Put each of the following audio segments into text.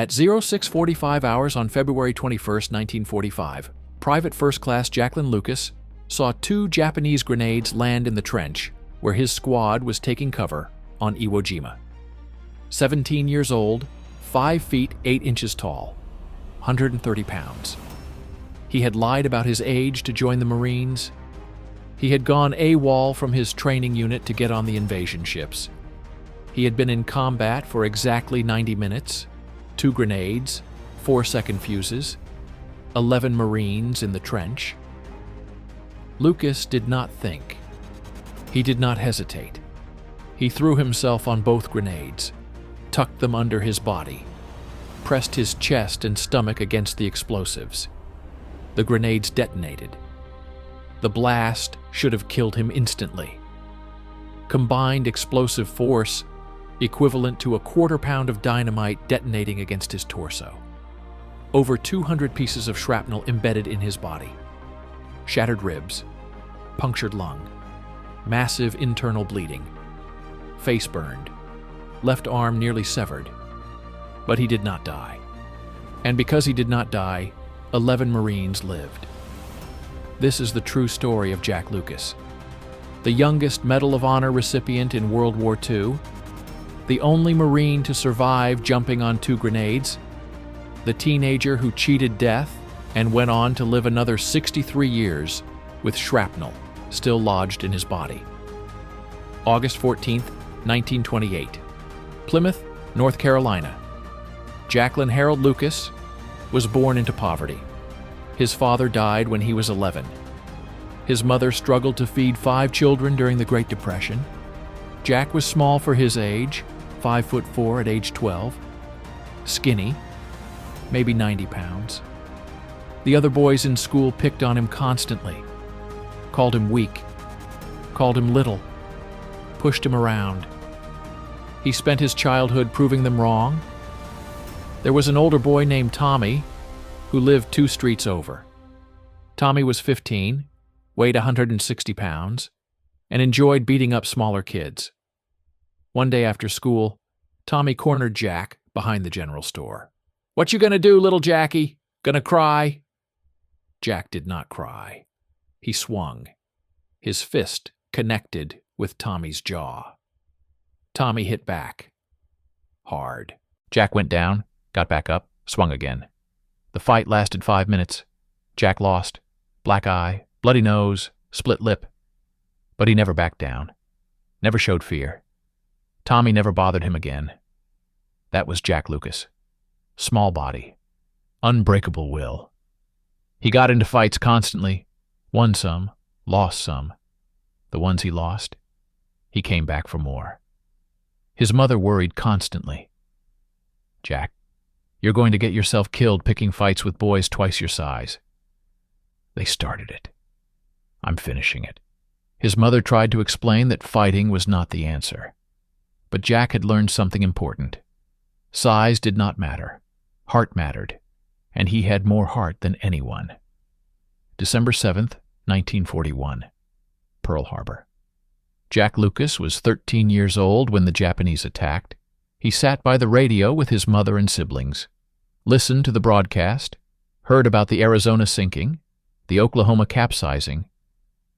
At 0645 hours on February 21, 1945, Private First Class Jacqueline Lucas saw 2 Japanese grenades land in the trench where his squad was taking cover on Iwo Jima. 17 years old, 5 feet 8 inches tall, 130 pounds. He had lied about his age to join the Marines. He had gone AWOL from his training unit to get on the invasion ships. He had been in combat for exactly 90 minutes, 2 grenades, 4-second fuses, 11 Marines in the trench. Lucas did not think. He did not hesitate. He threw himself on both grenades, tucked them under his body, pressed his chest and stomach against the explosives. The grenades detonated. The blast should have killed him instantly. Combined explosive force equivalent to a quarter-pound of dynamite detonating against his torso. Over 200 pieces of shrapnel embedded in his body. Shattered ribs, punctured lung, massive internal bleeding, face burned, left arm nearly severed. But he did not die. And because he did not die, 11 Marines lived. This is the true story of Jack Lucas, the youngest Medal of Honor recipient in World War II, the only Marine to survive jumping on 2 grenades, the teenager who cheated death and went on to live another 63 years with shrapnel still lodged in his body. August 14, 1928, Plymouth, North Carolina. Jacqueline Harold Lucas was born into poverty. His father died when he was 11. His mother struggled to feed 5 children during the Great Depression. Jack was small for his age, 5'4" at age 12, skinny, maybe 90 pounds. The other boys in school picked on him constantly, called him weak, called him little, pushed him around. He spent his childhood proving them wrong. There was an older boy named Tommy who lived 2 streets over. Tommy was 15, weighed 160 pounds, and enjoyed beating up smaller kids. One day after school, Tommy cornered Jack behind the general store. "What you gonna do, little Jackie? Gonna cry?" Jack did not cry. He swung. His fist connected with Tommy's jaw. Tommy hit back. Hard. Jack went down, got back up, swung again. The fight lasted 5 minutes. Jack lost. Black eye, bloody nose, split lip. But he never backed down. Never showed fear. Tommy never bothered him again. That was Jack Lucas. Small body. Unbreakable will. He got into fights constantly. Won some, lost some. The ones he lost, he came back for more. His mother worried constantly. "Jack, you're going to get yourself killed picking fights with boys twice your size." They started it. I'm finishing it. His mother tried to explain that fighting was not the answer. But Jack had learned something important. Size did not matter. Heart mattered. And he had more heart than anyone. December 7th, 1941. Pearl Harbor. Jack Lucas was 13 years old when the Japanese attacked. He sat by the radio with his mother and siblings, listened to the broadcast, heard about the Arizona sinking, the Oklahoma capsizing,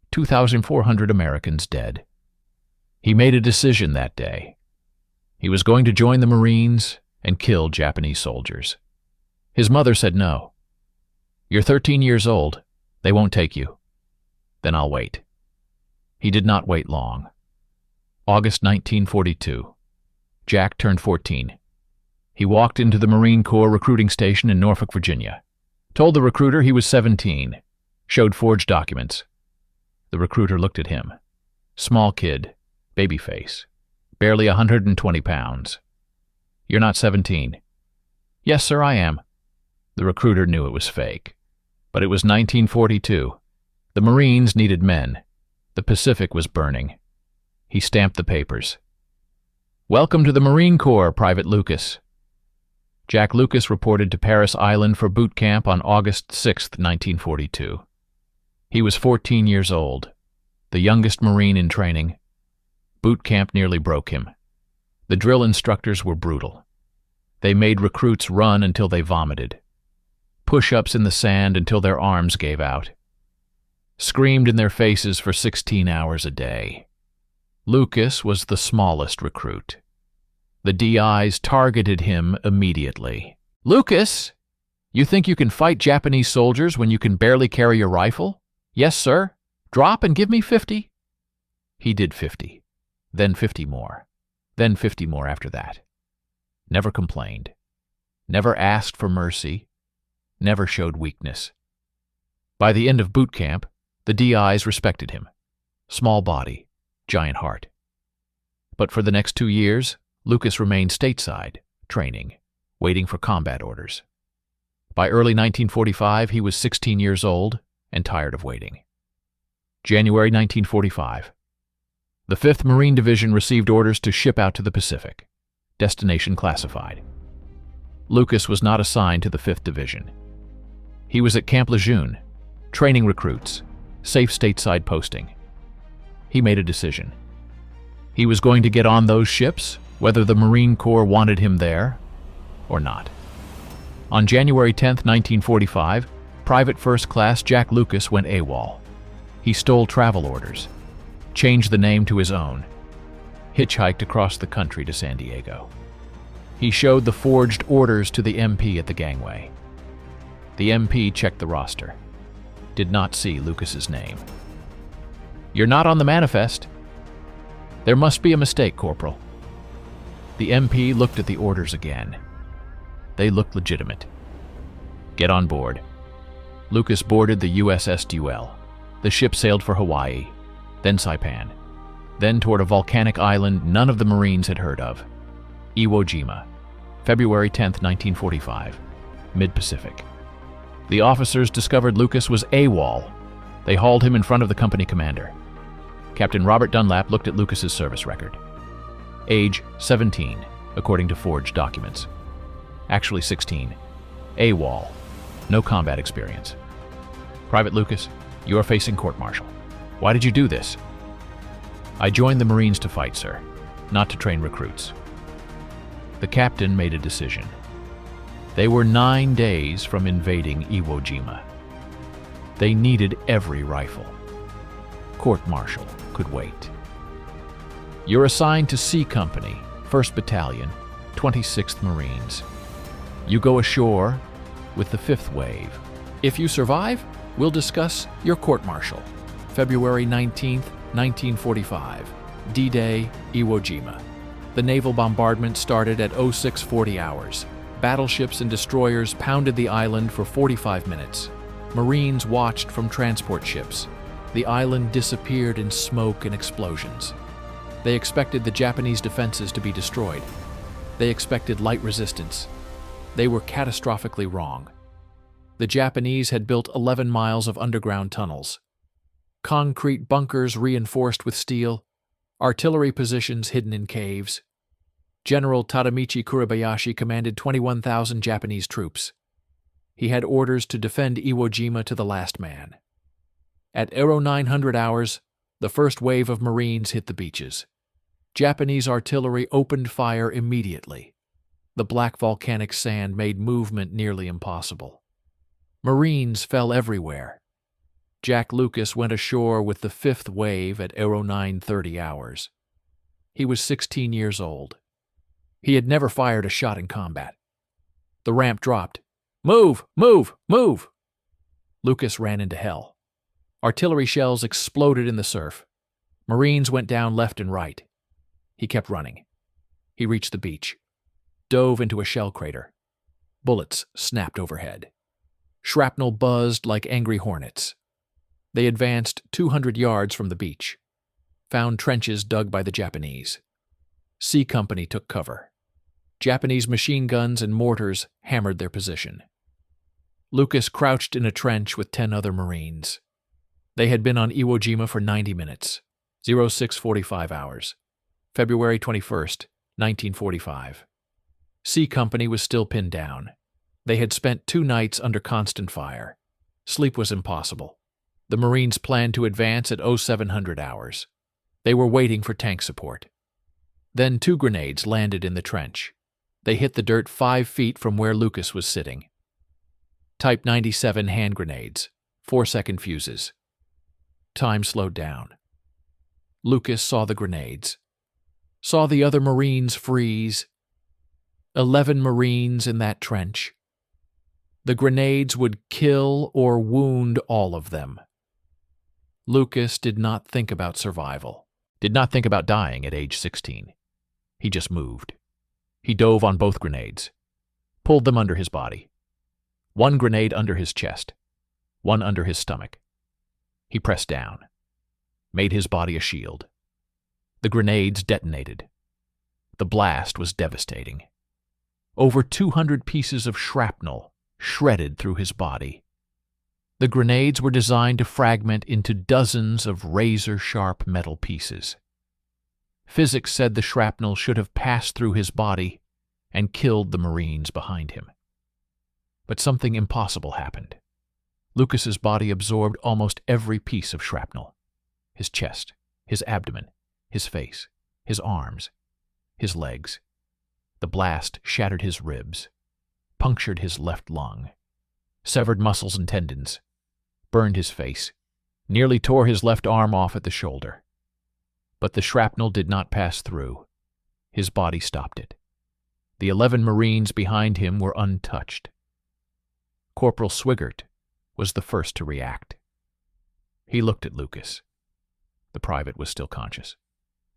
2,400 Americans dead. He made a decision that day. He was going to join the Marines and kill Japanese soldiers. His mother said no. "You're 13 years old. They won't take you." "Then I'll wait." He did not wait long. August 1942. Jack turned 14. He walked into the Marine Corps recruiting station in Norfolk, Virginia. Told the recruiter he was 17. Showed forged documents. The recruiter looked at him. Small kid, baby face, barely 120 pounds. "You're not 17. "Yes, sir, I am." The recruiter knew it was fake. But it was 1942. The Marines needed men. The Pacific was burning. He stamped the papers. "Welcome to the Marine Corps, Private Lucas." Jack Lucas reported to Paris Island for boot camp on August 6, 1942. He was 14 years old, the youngest Marine in training. Boot camp nearly broke him. The drill instructors were brutal. They made recruits run until they vomited, push-ups in the sand until their arms gave out, screamed in their faces for 16 hours a day. Lucas was the smallest recruit. The DIs targeted him immediately. "Lucas, you think you can fight Japanese soldiers when you can barely carry your rifle?" "Yes, sir. Drop and give me 50. He did 50, then 50 more, then 50 more after that. Never complained, never asked for mercy, never showed weakness. By the end of boot camp, the DIs respected him. Small body, giant heart. But for the next 2 years, Lucas remained stateside, training, waiting for combat orders. By early 1945, he was 16 years old and tired of waiting. January 1945. The 5th Marine Division received orders to ship out to the Pacific. Destination classified. Lucas was not assigned to the 5th Division. He was at Camp Lejeune, training recruits, safe stateside posting. He made a decision. He was going to get on those ships, whether the Marine Corps wanted him there or not. On January 10, 1945, Private First Class Jack Lucas went AWOL. He stole travel orders, changed the name to his own, hitchhiked across the country to San Diego. He showed the forged orders to the MP at the gangway. The MP checked the roster, did not see Lucas's name. "You're not on the manifest." "There must be a mistake, Corporal." The MP looked at the orders again. They looked legitimate. "Get on board." Lucas boarded the USS Duel. The ship sailed for Hawaii, then Saipan, then toward a volcanic island none of the Marines had heard of, Iwo Jima, February 10, 1945, mid-Pacific. The officers discovered Lucas was AWOL. They hauled him in front of the company commander. Captain Robert Dunlap looked at Lucas's service record. Age 17, according to forged documents. Actually 16. AWOL. No combat experience. "Private Lucas, you are facing court-martial. Why did you do this?" "I joined the Marines to fight, sir, not to train recruits." The captain made a decision. They were 9 days from invading Iwo Jima. They needed every rifle. Court-martial could wait. "You're assigned to C Company, 1st Battalion, 26th Marines. You go ashore with the 5th Wave. If you survive, we'll discuss your court-martial." February 19, 1945, D-Day, Iwo Jima. The naval bombardment started at 0640 hours. Battleships and destroyers pounded the island for 45 minutes. Marines watched from transport ships. The island disappeared in smoke and explosions. They expected the Japanese defenses to be destroyed. They expected light resistance. They were catastrophically wrong. The Japanese had built 11 miles of underground tunnels, concrete bunkers reinforced with steel, artillery positions hidden in caves. General Tadamichi Kuribayashi commanded 21,000 Japanese troops. He had orders to defend Iwo Jima to the last man. At 0900 hours, the first wave of Marines hit the beaches. Japanese artillery opened fire immediately. The black volcanic sand made movement nearly impossible. Marines fell everywhere. Jack Lucas went ashore with the 5th Wave at 0930 hours. He was 16 years old. He had never fired a shot in combat. The ramp dropped. "Move! Move! Move!" Lucas ran into hell. Artillery shells exploded in the surf. Marines went down left and right. He kept running. He reached the beach, dove into a shell crater. Bullets snapped overhead. Shrapnel buzzed like angry hornets. They advanced 200 yards from the beach, found trenches dug by the Japanese. C Company took cover. Japanese machine guns and mortars hammered their position. Lucas crouched in a trench with 10 other Marines. They had been on Iwo Jima for 90 minutes, 0645 hours, February 21st, 1945. C Company was still pinned down. They had spent 2 nights under constant fire. Sleep was impossible. The Marines planned to advance at 0700 hours. They were waiting for tank support. Then 2 grenades landed in the trench. They hit the dirt 5 feet from where Lucas was sitting. Type 97 hand grenades, 4-second fuses. Time slowed down. Lucas saw the grenades, saw the other Marines freeze. 11 Marines in that trench. The grenades would kill or wound all of them. Lucas did not think about survival, did not think about dying at age 16. He just moved. He dove on both grenades, pulled them under his body. One grenade under his chest, one under his stomach. He pressed down, made his body a shield. The grenades detonated. The blast was devastating. Over 200 pieces of shrapnel shredded through his body. The grenades were designed to fragment into dozens of razor-sharp metal pieces. Physics said the shrapnel should have passed through his body and killed the Marines behind him. But something impossible happened. Lucas's body absorbed almost every piece of shrapnel. His chest, his abdomen, his face, his arms, his legs. The blast shattered his ribs, punctured his left lung, severed muscles and tendons, burned his face, nearly tore his left arm off at the shoulder. But the shrapnel did not pass through. His body stopped it. The 11 Marines behind him were untouched. Corporal Swigert was the first to react. He looked at Lucas. The private was still conscious.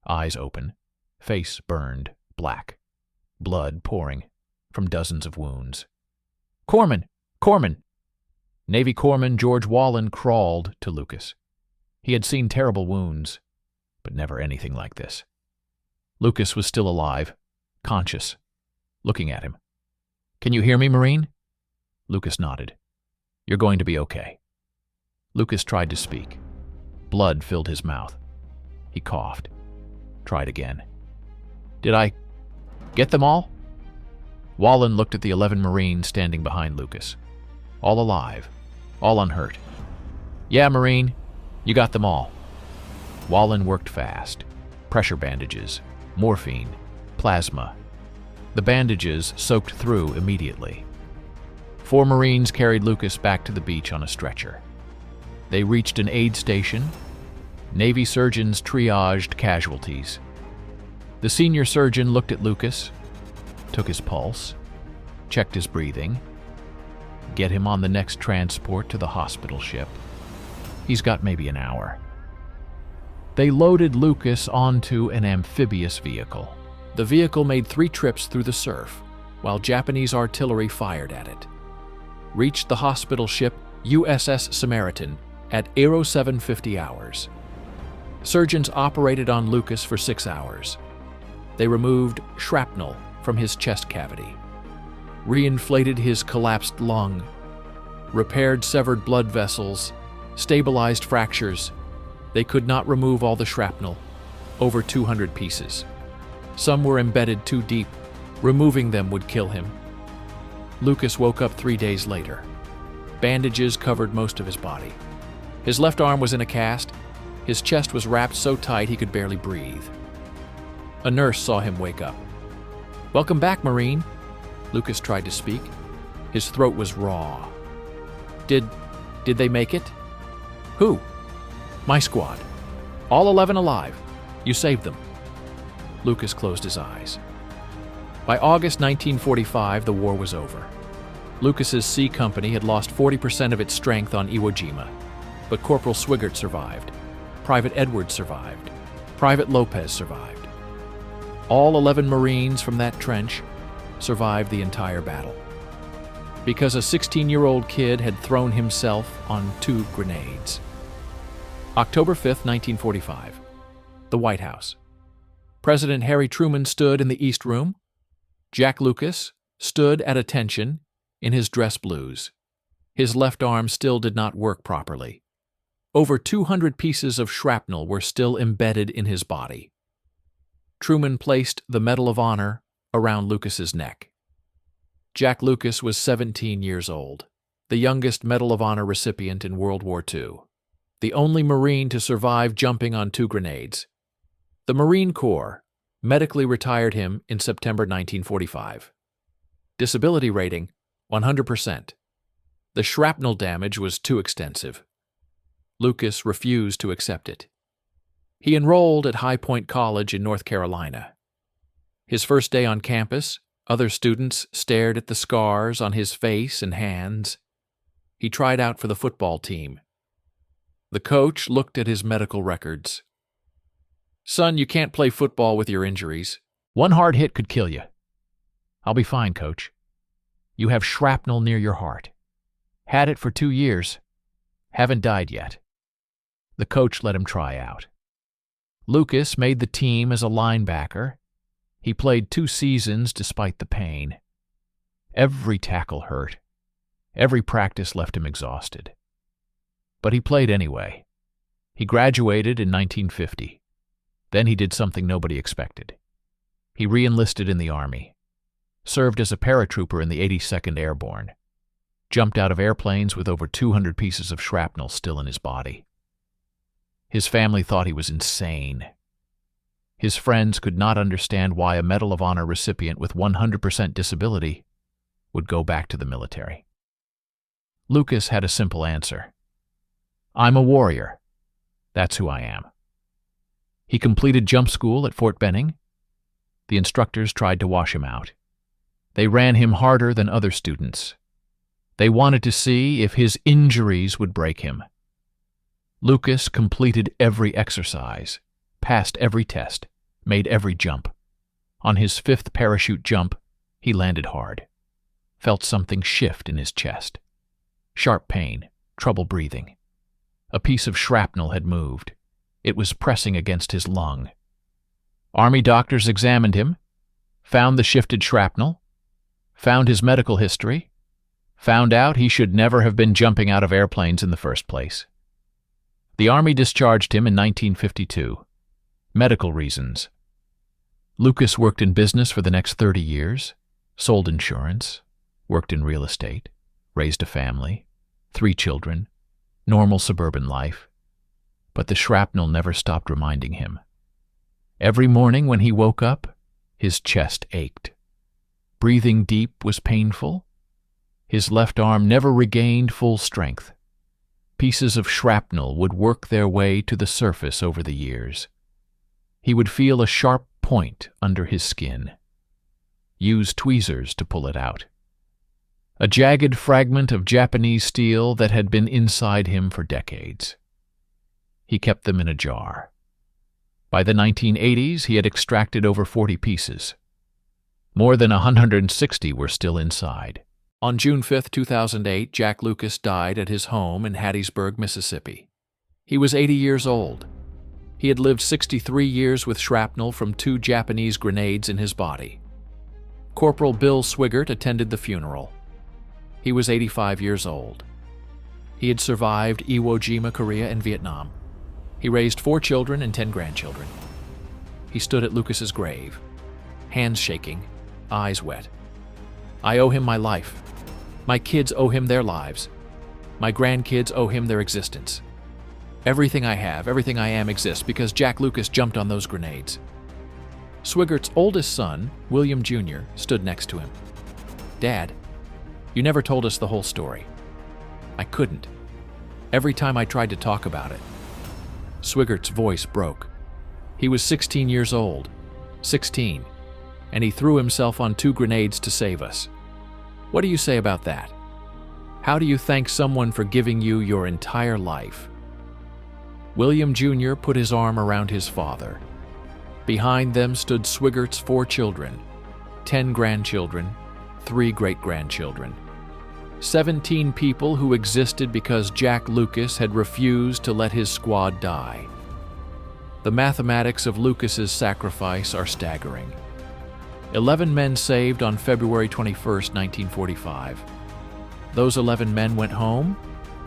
Eyes open, face burned, black. Blood pouring from dozens of wounds. "Corpsman! Corpsman!" Navy Corpsman George Wallen crawled to Lucas. He had seen terrible wounds, but never anything like this. Lucas was still alive, conscious, looking at him. "Can you hear me, Marine?" Lucas nodded. "You're going to be okay." Lucas tried to speak. Blood filled his mouth. He coughed. Tried again. "Did I get them all?" Wallen looked at the 11 Marines standing behind Lucas. All alive, all unhurt. "Yeah, Marine, you got them all." Wallen worked fast. Pressure bandages, morphine, plasma. The bandages soaked through immediately. 4 Marines carried Lucas back to the beach on a stretcher. They reached an aid station. Navy surgeons triaged casualties. The senior surgeon looked at Lucas, took his pulse, checked his breathing. Get him on the next transport to the hospital ship. He's got maybe an hour. They loaded Lucas onto an amphibious vehicle. The vehicle made 3 trips through the surf, while Japanese artillery fired at it. Reached the hospital ship USS Samaritan at 0750 hours. Surgeons operated on Lucas for 6 hours. They removed shrapnel from his chest cavity, reinflated his collapsed lung, repaired severed blood vessels, stabilized fractures. They could not remove all the shrapnel, over 200 pieces. Some were embedded too deep. Removing them would kill him. Lucas woke up 3 days later. Bandages covered most of his body. His left arm was in a cast. His chest was wrapped so tight he could barely breathe. A nurse saw him wake up. "Welcome back, Marine." Lucas tried to speak. His throat was raw. Did they make it?" "Who?" "My squad. All 11 alive. You saved them." Lucas closed his eyes. By August 1945, the war was over. Lucas's C Company had lost 40% of its strength on Iwo Jima, but Corporal Swigert survived. Private Edwards survived. Private Lopez survived. All 11 Marines from that trench survived the entire battle, because a 16-year-old kid had thrown himself on 2 grenades. October 5th, 1945. The White House. President Harry Truman stood in the East Room. Jack Lucas stood at attention in his dress blues. His left arm still did not work properly. Over 200 pieces of shrapnel were still embedded in his body. Truman placed the Medal of Honor around Lucas's neck. Jack Lucas was 17 years old, the youngest Medal of Honor recipient in World War II, the only Marine to survive jumping on 2 grenades. The Marine Corps medically retired him in September 1945. Disability rating, 100%. The shrapnel damage was too extensive. Lucas refused to accept it. He enrolled at High Point College in North Carolina. His first day on campus, other students stared at the scars on his face and hands. He tried out for the football team. The coach looked at his medical records. "Son, you can't play football with your injuries. One hard hit could kill you." "I'll be fine, coach. You have shrapnel near your heart. Had it for 2 years. Haven't died yet." The coach let him try out. Lucas made the team as a linebacker. He played 2 seasons despite the pain. Every tackle hurt. Every practice left him exhausted. But he played anyway. He graduated in 1950. Then he did something nobody expected. He re-enlisted in the Army, served as a paratrooper in the 82nd Airborne, jumped out of airplanes with over 200 pieces of shrapnel still in his body. His family thought he was insane. His friends could not understand why a Medal of Honor recipient with 100% disability would go back to the military. Lucas had a simple answer. "I'm a warrior. That's who I am." He completed jump school at Fort Benning. The instructors tried to wash him out. They ran him harder than other students. They wanted to see if his injuries would break him. Lucas completed every exercise, passed every test, made every jump. On his 5th parachute jump, he landed hard. Felt something shift in his chest. Sharp pain, trouble breathing. A piece of shrapnel had moved. It was pressing against his lung. Army doctors examined him, found the shifted shrapnel, found his medical history, found out he should never have been jumping out of airplanes in the first place. The Army discharged him in 1952. Medical reasons. Lucas worked in business for the next 30 years, sold insurance, worked in real estate, raised a family, 3 children, normal suburban life. But the shrapnel never stopped reminding him. Every morning when he woke up, his chest ached. Breathing deep was painful. His left arm never regained full strength. Pieces of shrapnel would work their way to the surface over the years. He would feel a sharp point under his skin. Use tweezers to pull it out. A jagged fragment of Japanese steel that had been inside him for decades. He kept them in a jar. By the 1980s, he had extracted over 40 pieces. More than 160 were still inside. On June 5, 2008, Jack Lucas died at his home in Hattiesburg, Mississippi. He was 80 years old. He had lived 63 years with shrapnel from 2 Japanese grenades in his body. Corporal Bill Swigert attended the funeral. He was 85 years old. He had survived Iwo Jima, Korea, and Vietnam. He raised 4 children and 10 grandchildren. He stood at Lucas's grave, hands shaking, eyes wet. "I owe him my life. My kids owe him their lives. My grandkids owe him their existence. Everything I have, everything I am exists because Jack Lucas jumped on those grenades." Swigert's oldest son, William Jr., stood next to him. "Dad, you never told us the whole story." "I couldn't. Every time I tried to talk about it." Swigert's voice broke. He was 16 years old, 16, and he threw himself on 2 grenades to save us. What do you say about that? How do you thank someone for giving you your entire life? William Jr. put his arm around his father. Behind them stood Swigert's 4 children, 10 grandchildren, 3 great-grandchildren. 17 people who existed because Jack Lucas had refused to let his squad die. The mathematics of Lucas's sacrifice are staggering. 11 men saved on February 21, 1945. Those 11 men went home,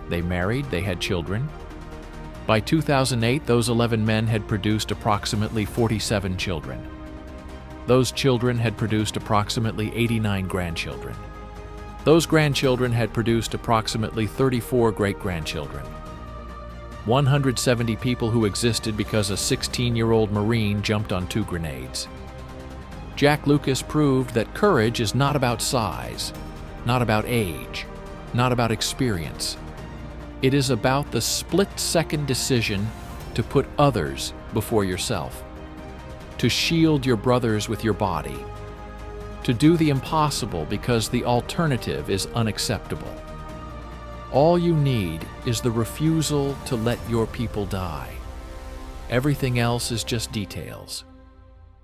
they married, they had children. By 2008, those 11 men had produced approximately 47 children. Those children had produced approximately 89 grandchildren. Those grandchildren had produced approximately 34 great-grandchildren. 170 people who existed because a 16-year-old Marine jumped on 2 grenades. Jack Lucas proved that courage is not about size, not about age, not about experience. It is about the split-second decision to put others before yourself, to shield your brothers with your body, to do the impossible because the alternative is unacceptable. All you need is the refusal to let your people die. Everything else is just details.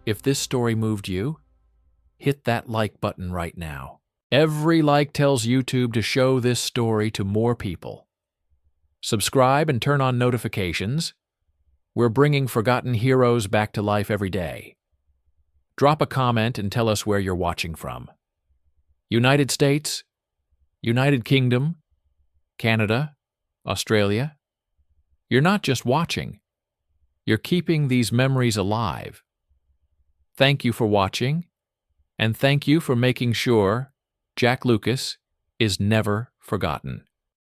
If this story moved you, hit that like button right now. Every like tells YouTube to show this story to more people. Subscribe and turn on notifications. We're bringing forgotten heroes back to life every day. Drop a comment and tell us where you're watching from. United States, United Kingdom, Canada, Australia. You're not just watching. You're keeping these memories alive. Thank you for watching, and thank you for making sure Jack Lucas is never forgotten.